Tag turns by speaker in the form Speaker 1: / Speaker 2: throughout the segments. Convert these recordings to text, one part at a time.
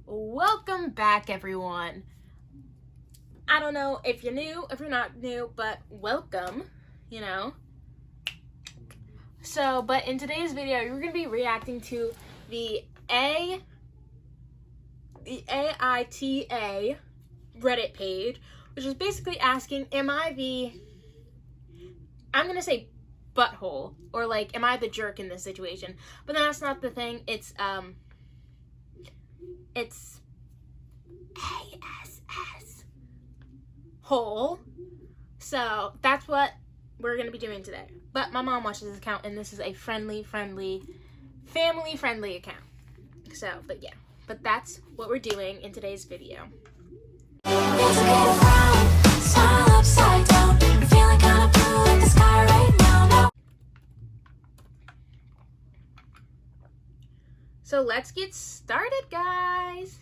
Speaker 1: Welcome back, everyone. I don't know if you're new, if you're not new, but welcome, So, but in today's video, we're going to be reacting to the AITA Reddit page, which is basically asking, am I I'm going to say butthole, or like, am I the jerk in this situation? But that's not the thing. It's ASS hole. So that's what we're gonna be doing today. But my mom watches this account, and this is a family-friendly account. So, but that's what we're doing in today's video. So let's get started, guys.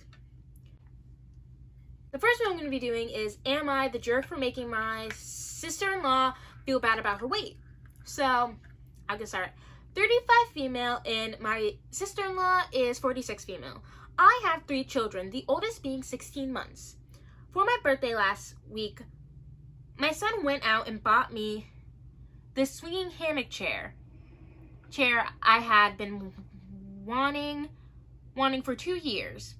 Speaker 1: The first one I'm going to be doing is, am I the jerk for making my sister-in-law feel bad about her weight? So, I'll get started. 35 female and my sister-in-law is 46 female. I have 3 children, the oldest being 16 months. For my birthday last week, my son went out and bought me this swinging hammock chair I had been wanting for 2 years.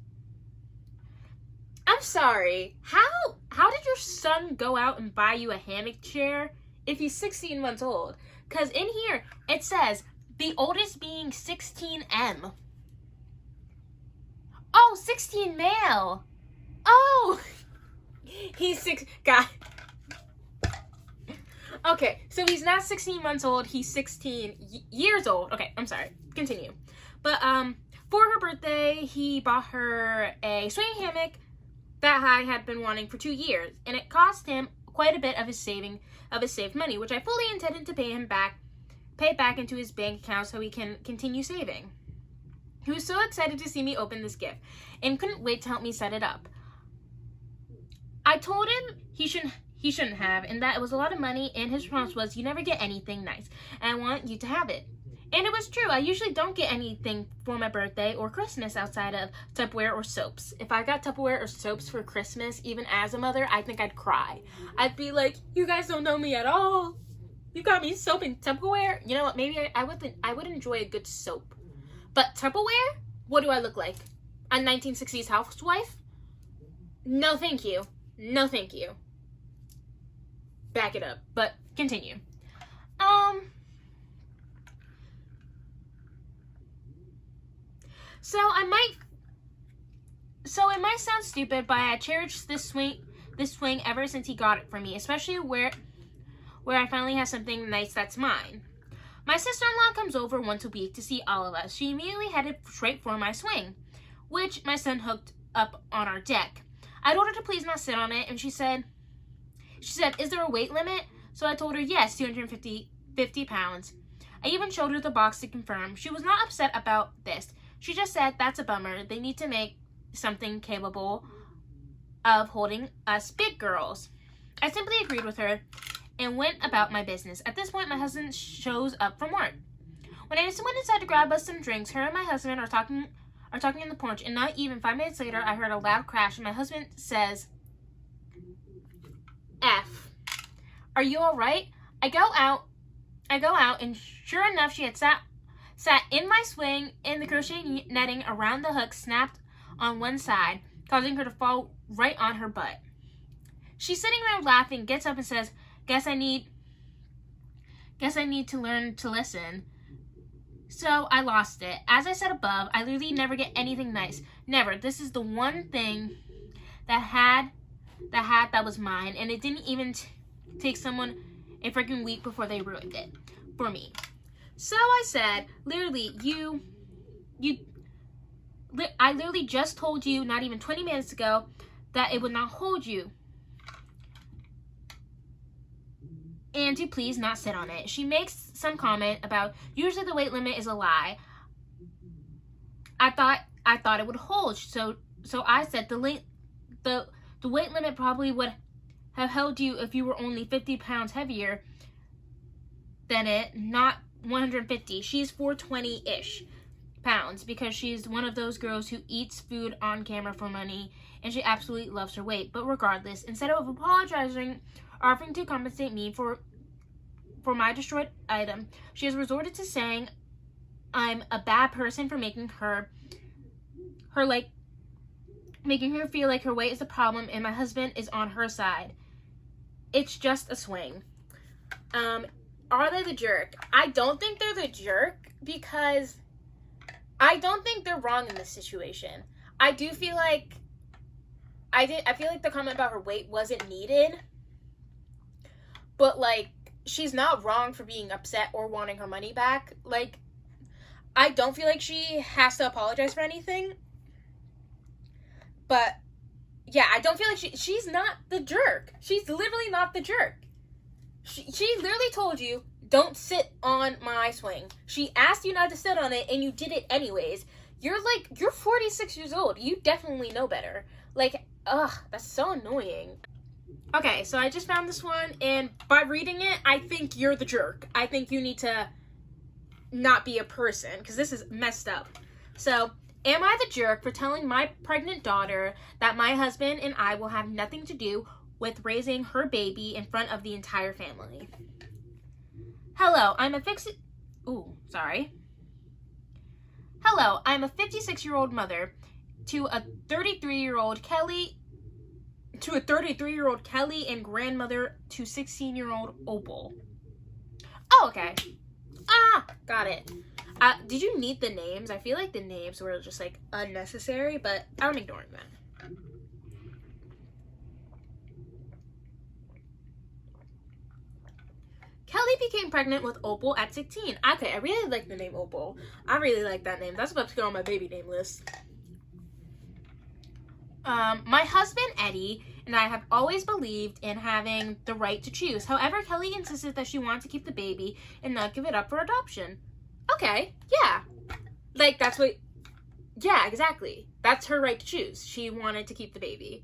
Speaker 1: I'm sorry, how did your son go out and buy you a hammock chair if he's 16 months old? Because in here, it says, the oldest being 16M. Oh, 16 male. Oh, he's 6, God. Okay, so he's not 16 months old, he's 16 years old. Okay, I'm sorry, continue. But, for her birthday, he bought her a swinging hammock that I had been wanting for 2 years, and it cost him quite a bit of his saved money, which I fully intended to pay back into his bank account so he can continue saving. He was so excited to see me open this gift and couldn't wait to help me set it up. I told him he shouldn't have, and that it was a lot of money, and his response was, "You never get anything nice, and I want you to have it." And it was true. I usually don't get anything for my birthday or Christmas outside of Tupperware or soaps. If I got Tupperware or soaps for Christmas, even as a mother, I think I'd cry. I'd be like, you guys don't know me at all. You got me soap and Tupperware? You know what? Maybe I would enjoy a good soap. But Tupperware? What do I look like? A 1960s housewife? No, thank you. No, thank you. Back it up. But continue. So it might sound stupid, but I cherished this swing ever since he got it for me, especially where I finally have something nice that's mine. My sister-in-law comes over once a week to see all of us. She immediately headed straight for my swing, which my son hooked up on our deck. I told her to please not sit on it, and she said, "Is there a weight limit?" So I told her yes, 250 pounds. I even showed her the box to confirm. She was not upset about this. She just said, "That's a bummer. They need to make something capable of holding us big girls." I simply agreed with her and went about my business. At this point, my husband shows up from work. When I went inside to grab us some drinks, her and my husband are talking on the porch, and not even 5 minutes later, I heard a loud crash, and my husband says, "F. Are you all right?" I go out, and sure enough, she had sat in my swing, and the crochet netting around the hook snapped on one side, causing her to fall right on her butt. She's sitting there laughing, gets up and says, Guess I need to learn to listen." So I lost it. As I said above, I literally never get anything nice. Never. This is the one thing that was mine, and it didn't even take someone a freaking week before they ruined it for me. So I said, I literally just told you not even 20 minutes ago that it would not hold you, and to please not sit on it. She makes some comment about, usually the weight limit is a lie. I thought it would hold, so I said the weight limit probably would have held you if you were only 50 pounds heavier than it, not 150. She's 420-ish. pounds because she's one of those girls who eats food on camera for money and she absolutely loves her weight. But regardless, instead of apologizing or offering to compensate me for my destroyed item, she has resorted to saying I'm a bad person for making her feel like her weight is a problem and my husband is on her side. It's just a swing. Are they the jerk? I don't think they're the jerk because I don't think they're wrong in this situation. I feel like the comment about her weight wasn't needed. But like, she's not wrong for being upset or wanting her money back. Like, I don't feel like she has to apologize for anything. But yeah, I don't feel like she's not the jerk. She's literally not the jerk. She literally told you, don't sit on my swing. She asked you not to sit on it, and you did it anyways. You're 46 years old. You definitely know better. Like, ugh, that's so annoying. Okay, so I just found this one, and by reading it, I think you're the jerk. I think you need to not be a person, because this is messed up. So, am I the jerk for telling my pregnant daughter that my husband and I will have nothing to do with raising her baby in front of the entire family? Hello, I'm a 56-year-old mother to a 33-year-old Kelly and grandmother to 16-year-old Opal. Oh, okay. Got it. Did you need the names? I feel like the names were just like unnecessary, but I'm ignoring that. Kelly became pregnant with Opal at 16. Okay, I really like the name Opal. I really like that name. That's about to go on my baby name list. My husband, Eddie, and I have always believed in having the right to choose. However, Kelly insisted that she wanted to keep the baby and not give it up for adoption. Okay, yeah. Like, yeah, exactly. That's her right to choose. She wanted to keep the baby.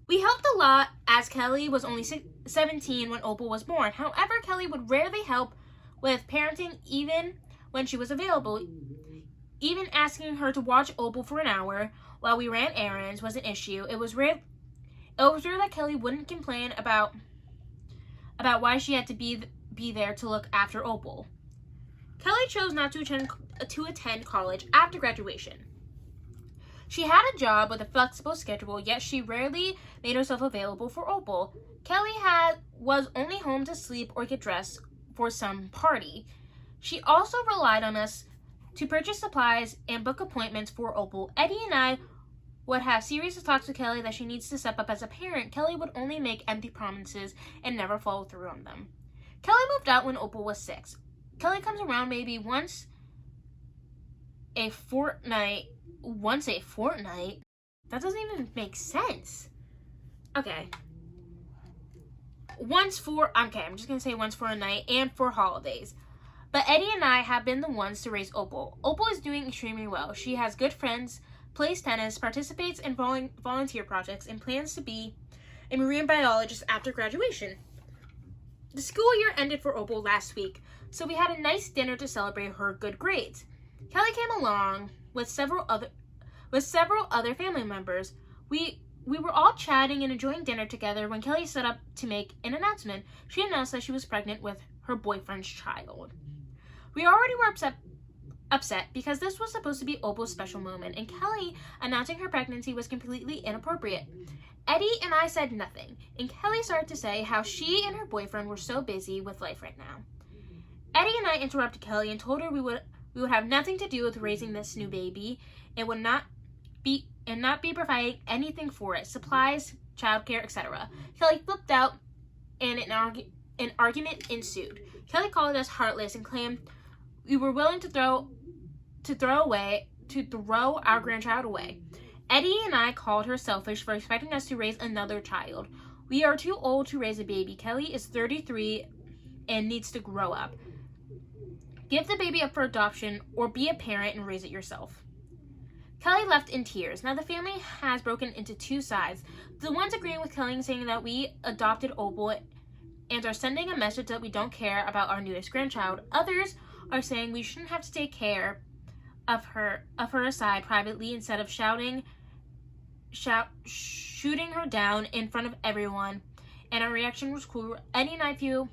Speaker 1: We helped a lot as Kelly was only 17 when Opal was born. However, Kelly would rarely help with parenting even when she was available. Even asking her to watch Opal for an hour while we ran errands was an issue. It was rare that Kelly wouldn't complain about why she had to be there to look after Opal. Kelly chose not to attend college after graduation. She had a job with a flexible schedule, yet she rarely made herself available for Opal. Kelly was only home to sleep or get dressed for some party. She also relied on us to purchase supplies and book appointments for Opal. Eddie and I would have serious talks with Kelly that she needs to step up as a parent. Kelly would only make empty promises and never follow through on them. Kelly moved out when Opal was 6. Kelly comes around maybe once a fortnight. That doesn't even make sense. Okay. I'm just going to say once for a night and for holidays. But Eddie and I have been the ones to raise Opal. Opal is doing extremely well. She has good friends, plays tennis, participates in volunteer projects, and plans to be a marine biologist after graduation. The school year ended for Opal last week, so we had a nice dinner to celebrate her good grades. Kelly came along with several other family members. We were all chatting and enjoying dinner together when Kelly set up to make an announcement. She announced that she was pregnant with her boyfriend's child. We already were upset because this was supposed to be Opal's special moment, and Kelly announcing her pregnancy was completely inappropriate. Eddie and I said nothing, and Kelly started to say how she and her boyfriend were so busy with life right now. Eddie and I interrupted Kelly and told her we would have nothing to do with raising this new baby and would not be providing anything for it, supplies, childcare, etc. Kelly flipped out and an argument ensued. Kelly called us heartless and claimed we were willing to throw our grandchild away. Eddie and I called her selfish for expecting us to raise another child. We are too old to raise a baby. Kelly is 33 and needs to grow up. Give the baby up for adoption or be a parent and raise it yourself. Kelly left in tears. Now the family has broken into two sides. The ones agreeing with Kelly and saying that we adopted Opal and are sending a message that we don't care about our newest grandchild. Others are saying we shouldn't have to take care of her aside privately instead of shooting her down in front of everyone, and our reaction was cool. Eddie and I feel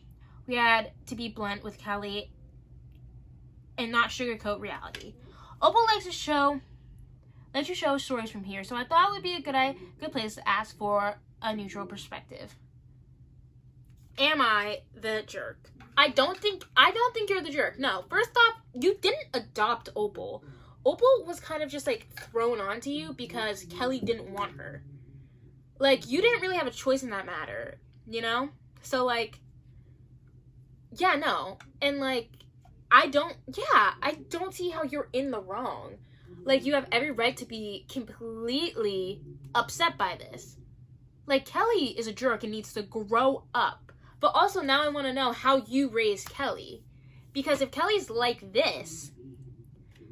Speaker 1: we had to be blunt with Kelly and not sugarcoat reality. Opal likes to show stories from here, so I thought it would be a good place to ask for a neutral perspective. Am I the jerk? I don't think you're the jerk. No. First off, you didn't adopt Opal. Opal was kind of just like thrown onto you because Kelly didn't want her. Like, you didn't really have a choice in that matter, you know? So like, yeah, no. And like, I don't see how you're in the wrong. Like, you have every right to be completely upset by this. Like, Kelly is a jerk and needs to grow up. But also, now I want to know how you raised Kelly. Because if Kelly's like this,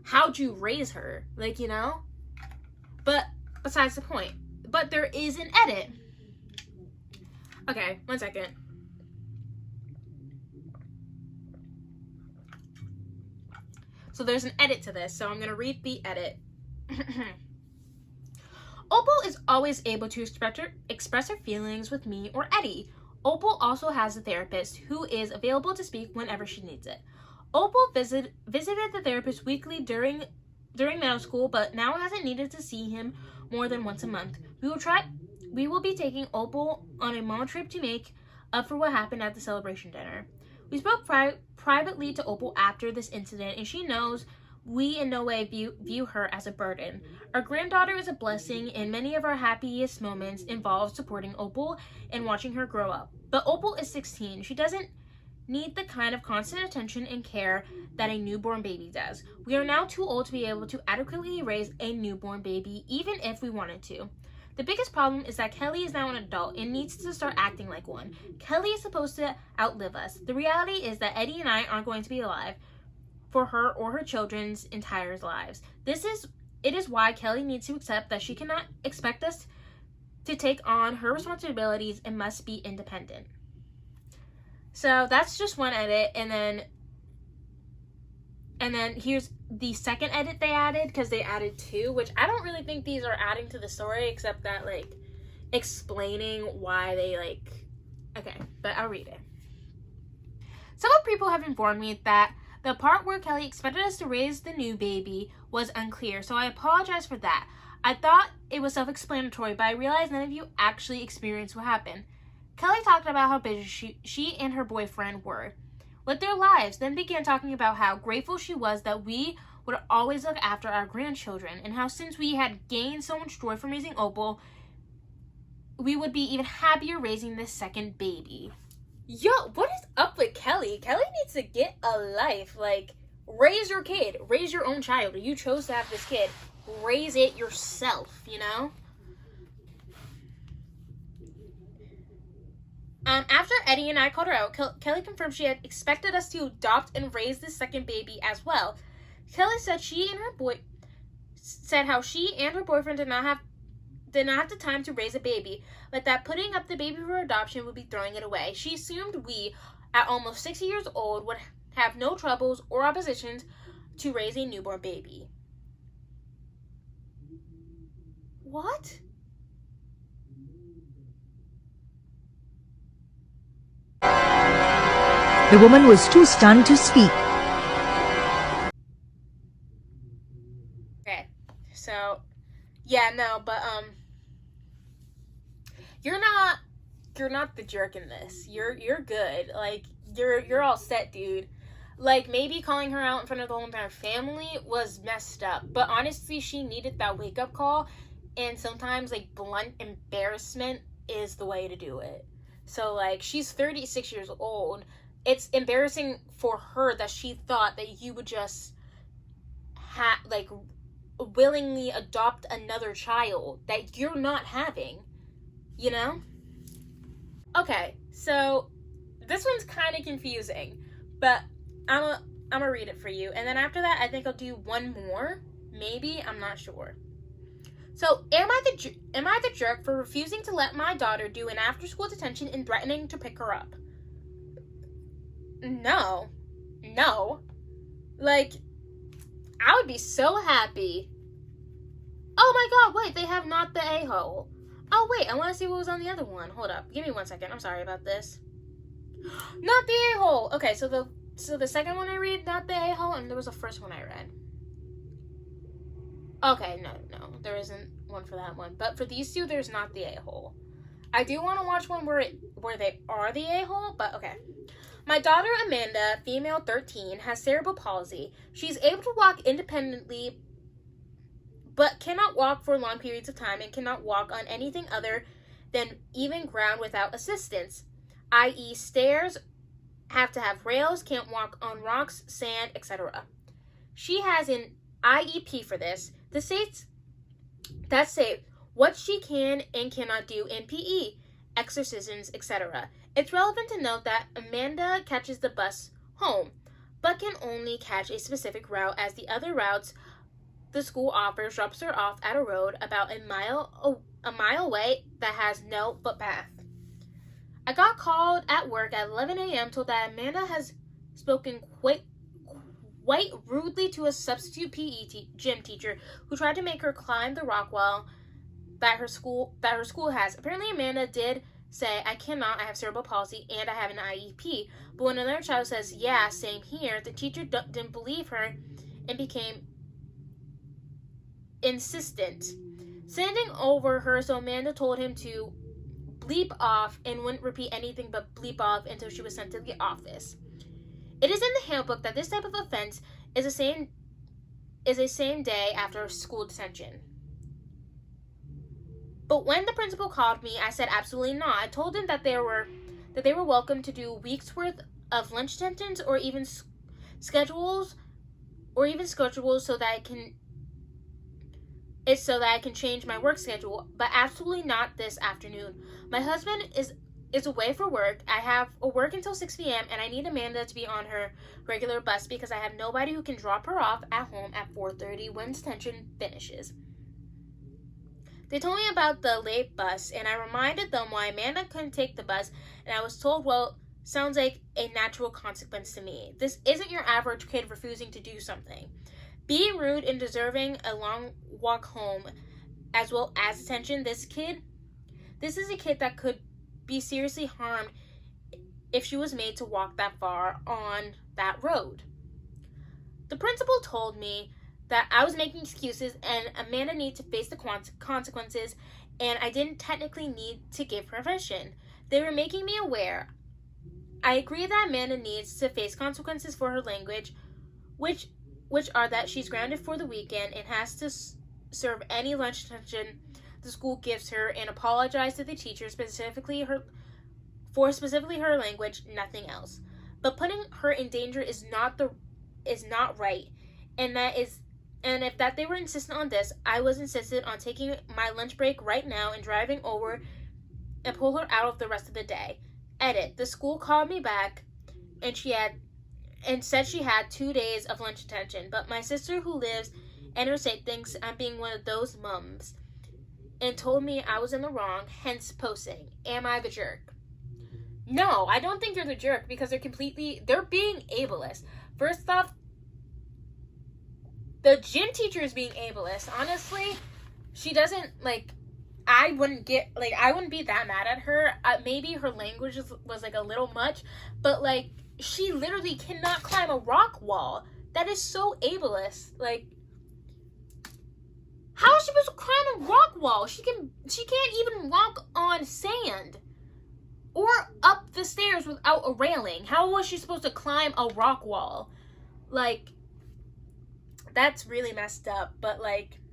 Speaker 1: how'd you raise her? Like, you know? But, besides the point. But there is an edit. Okay, 1 second. So there's an edit to this, so I'm going to read the edit. Opal is always able to express her feelings with me or Eddie. Opal also has a therapist who is available to speak whenever she needs it. Opal visited the therapist weekly during middle school, but now hasn't needed to see him more than once a month. We will be taking Opal on a mall trip to make up for what happened at the celebration dinner. We spoke privately to Opal after this incident, and she knows we in no way view her as a burden. Our granddaughter is a blessing, and many of our happiest moments involve supporting Opal and watching her grow up. But Opal is 16. She doesn't need the kind of constant attention and care that a newborn baby does. We are now too old to be able to adequately raise a newborn baby, even if we wanted to. The biggest problem is that Kelly is now an adult and needs to start acting like one. Kelly is supposed to outlive us. The reality is that Eddie and I aren't going to be alive for her or her children's entire lives. It is why Kelly needs to accept that she cannot expect us to take on her responsibilities and must be independent. So that's just one edit, and then here's the second edit they added, because they added two, which I don't really think these are adding to the story, except that, like, explaining why they, like, okay, but I'll read it. Several people have informed me that the part where Kelly expected us to raise the new baby was unclear, so I apologize for that. I thought it was self-explanatory, but I realized none of you actually experienced what happened. Kelly talked about how busy she and her boyfriend were with their lives, then began talking about how grateful she was that we would always look after our grandchildren, and how since we had gained so much joy from raising Opal, we would be even happier raising this second baby. Yo, what is up with Kelly? Kelly needs to get a life. Like, raise your kid. Raise your own child. You chose to have this kid. Raise it yourself, you know? After Eddie and I called her out, Kelly confirmed she had expected us to adopt and raise this second baby as well. Kelly said how she and her boyfriend did not have the time to raise a baby, but that putting up the baby for adoption would be throwing it away. She assumed we, at almost 60 years old, would have no troubles or oppositions to raise a newborn baby. What?
Speaker 2: The woman was too stunned to speak.
Speaker 1: Okay, so, yeah, no, but, you're not the jerk in this. You're good. Like, you're all set, dude. Like, maybe calling her out in front of the whole entire family was messed up, but honestly, she needed that wake-up call, and sometimes, like, blunt embarrassment is the way to do it. So, like, she's 36 years old. It's embarrassing for her that she thought that you would just willingly adopt another child that you're not having, you know? Okay, so this one's kind of confusing, but I'm gonna read it for you, and then after that, I think I'll do one more. Maybe, I'm not sure. So, am I the jerk for refusing to let my daughter do an after-school detention and threatening to pick her up? No. Like, I would be so happy. Oh my god, wait, they have not the a-hole. Oh wait, I want to see what was on the other one. Hold up, give me 1 second. I'm sorry about this. Not the a-hole. Okay, so the second one I read, not the a-hole, and there was a first one I read. Okay, no, there isn't one for that one. But for these two, there's not the a-hole. I do want to watch one where they are the a-hole, but okay. My daughter Amanda, female 13, has cerebral palsy. She's able to walk independently, but cannot walk for long periods of time and cannot walk on anything other than even ground without assistance, i.e. stairs, have to have rails, can't walk on rocks, sand, etc. She has an IEP for this. The states that say what she can and cannot do in PE, exorcisms, etc. It's relevant to note that Amanda catches the bus home, but can only catch a specific route, as the other routes the school offers drops her off at a road about a mile away that has no footpath. I got called at work at 11 a.m. told that Amanda has spoken quite rudely to a substitute PE gym teacher who tried to make her climb the rock wall that her school has. Apparently, Amanda did say, "I cannot, I have cerebral palsy and I have an IEP." But when another child says, "Yeah, same here," the teacher didn't believe her and became insistent, standing over her, so Amanda told him to bleep off and wouldn't repeat anything but bleep off until she was sent to the office. It is in the handbook that this type of offense is a same day after school detention. But when the principal called me, I said absolutely not. I told them that they were welcome to do weeks worth of lunch detentions or even schedules so that I can change my work schedule, but absolutely not this afternoon. My husband is away for work. I have a work until 6 p.m. and I need Amanda to be on her regular bus because I have nobody who can drop her off at home at 4:30 when detention finishes. They told me about the late bus, and I reminded them why Amanda couldn't take the bus, and I was told, well, sounds like a natural consequence to me. This isn't your average kid refusing to do something. Being rude and deserving a long walk home, as well as detention, this is a kid that could be seriously harmed if she was made to walk that far on that road. The principal told me that I was making excuses and Amanda needed to face the consequences, and I didn't technically need to give permission. They were making me aware. I agree that Amanda needs to face consequences for her language, which are that she's grounded for the weekend and has to serve any lunch detention the school gives her and apologize to the teacher specifically her language, nothing else. But putting her in danger is not right, and if they were insistent on this, I was insistent on taking my lunch break right now and driving over and pull her out of the rest of the day. Edit. The school called me back and said she had 2 days of lunch detention, but my sister who lives interstate thinks I'm being one of those mums and told me I was in the wrong, hence posting. Am I the jerk? No, I don't think you're the jerk because they're being ableist. First off, the gym teacher is being ableist. Honestly, she doesn't, I wouldn't be that mad at her. Maybe her language was a little much, but, she literally cannot climb a rock wall. That is so ableist. How is she supposed to climb a rock wall? She can't even walk on sand or up the stairs without a railing. How was she supposed to climb a rock wall? That's really messed up. But,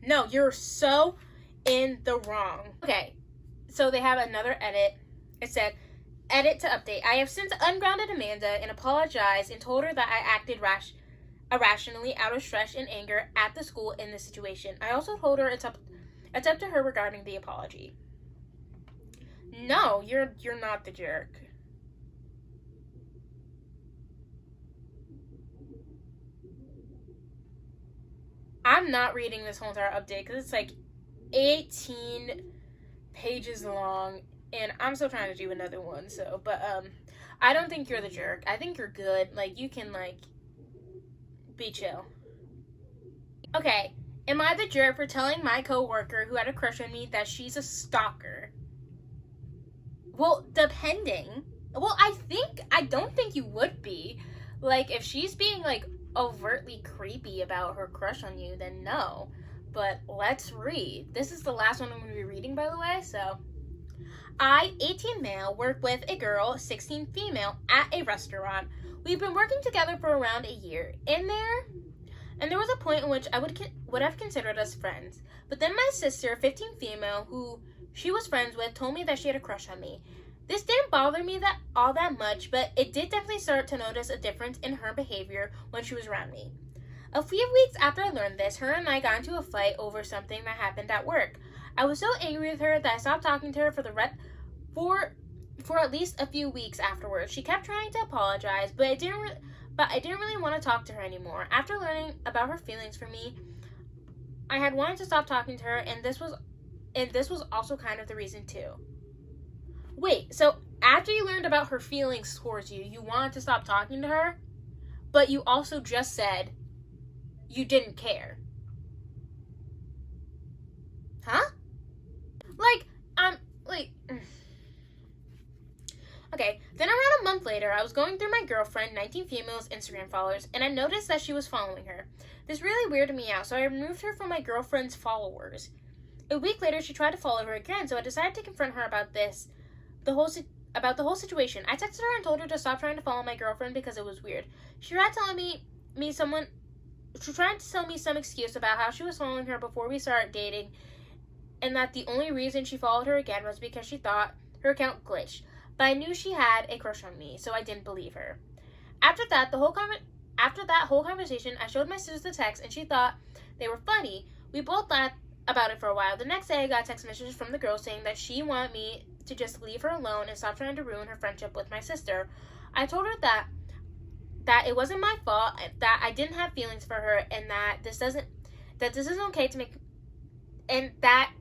Speaker 1: no, you're so in the wrong. Okay, so they have another edit. It said, edit to update. I have since ungrounded Amanda and apologized and told her that I acted irrationally out of stress and anger at the school in this situation. I also told her it's up to her regarding the apology. No, you're not the jerk. I'm not reading this whole entire update because it's 18 pages long, and I'm still trying to do another one. So, but I don't think you're the jerk. I think you're good. You can be chill. Okay, am I the jerk for telling my coworker who had a crush on me that she's a stalker? Well, depending. Well, I don't think you would be. Like, if she's being, like, overtly creepy about her crush on you, then no. But let's read. This is the last one I'm going to be reading, by the way, so. I, 18 male, work with a girl, 16 female, at a restaurant. We've been working together for around a year. And there was a point in which I would have considered us friends. But then my sister, 15 female, who she was friends with, told me that she had a crush on me. This didn't bother me all that much, but it did definitely start to notice a difference in her behavior when she was around me. A few weeks after I learned this, her and I got into a fight over something that happened at work. I was so angry with her that I stopped talking to her for at least a few weeks afterwards. She kept trying to apologize, but I didn't really want to talk to her anymore. After learning about her feelings for me, I had wanted to stop talking to her, and this was also kind of the reason too. Wait, so after you learned about her feelings towards you, you wanted to stop talking to her, but you also just said you didn't care. Huh? Okay, then around a month later, I was going through my girlfriend, 19 females, Instagram followers, and I noticed that she was following her. This really weirded me out, so I removed her from my girlfriend's followers. A week later, she tried to follow her again, so I decided to confront her about the whole situation. I texted her and told her to stop trying to follow my girlfriend because it was weird. She tried to tell me some excuse about how she was following her before we started dating, and that the only reason she followed her again was because she thought her account glitched. But I knew she had a crush on me, so I didn't believe her. After that whole conversation, I showed my sister the text, and she thought they were funny. We both laughed about it for a while. The next day, I got text messages from the girl saying that she wanted me to just leave her alone and stop trying to ruin her friendship with my sister. I told her that it wasn't my fault, that I didn't have feelings for her, and that this isn't okay to make, and that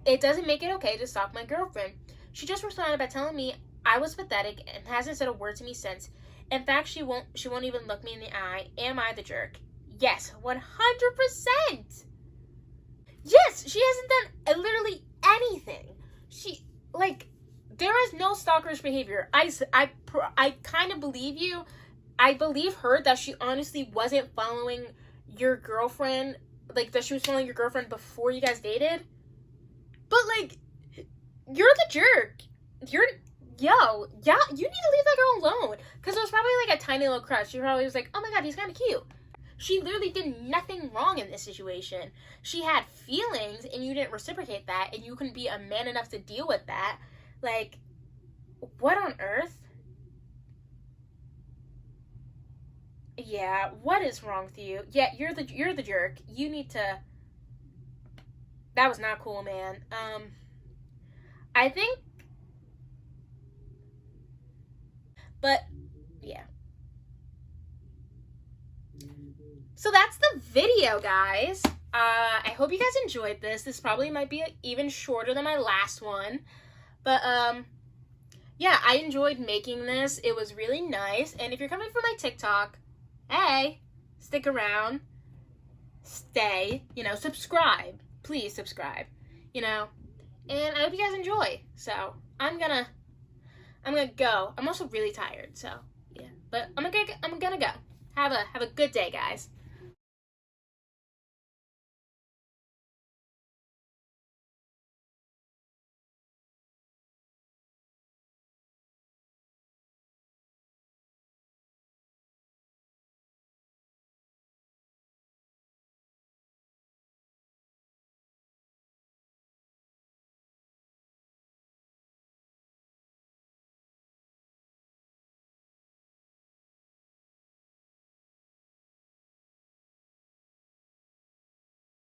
Speaker 1: it doesn't make it okay to stalk my girlfriend. She just responded by telling me I was pathetic and hasn't said a word to me since. In fact, she won't even look me in the eye. Am I the jerk? Yes, 100%. Yes, she hasn't done literally anything. There is no stalkerish behavior. I kind of believe you. I believe her that she honestly wasn't following your girlfriend, that she was following your girlfriend before you guys dated. But, you're the jerk. You need to leave that girl alone. Because it was probably, a tiny little crush. She probably was like, oh my god, he's kind of cute. She literally did nothing wrong in this situation. She had feelings, and you didn't reciprocate that, and you couldn't be a man enough to deal with that. What on earth? Yeah, what is wrong with you? Yeah, you're the jerk. You need to... That was not cool, man. I think... But, yeah. So that's the video, guys. I hope you guys enjoyed this. This probably might be even shorter than my last one. But, yeah, I enjoyed making this. It was really nice. And if you're coming from my TikTok, hey, stick around. Stay. Subscribe. Please subscribe. And I hope you guys enjoy. So, I'm gonna go. I'm also really tired, so, yeah. But I'm gonna go. Have a good day, guys.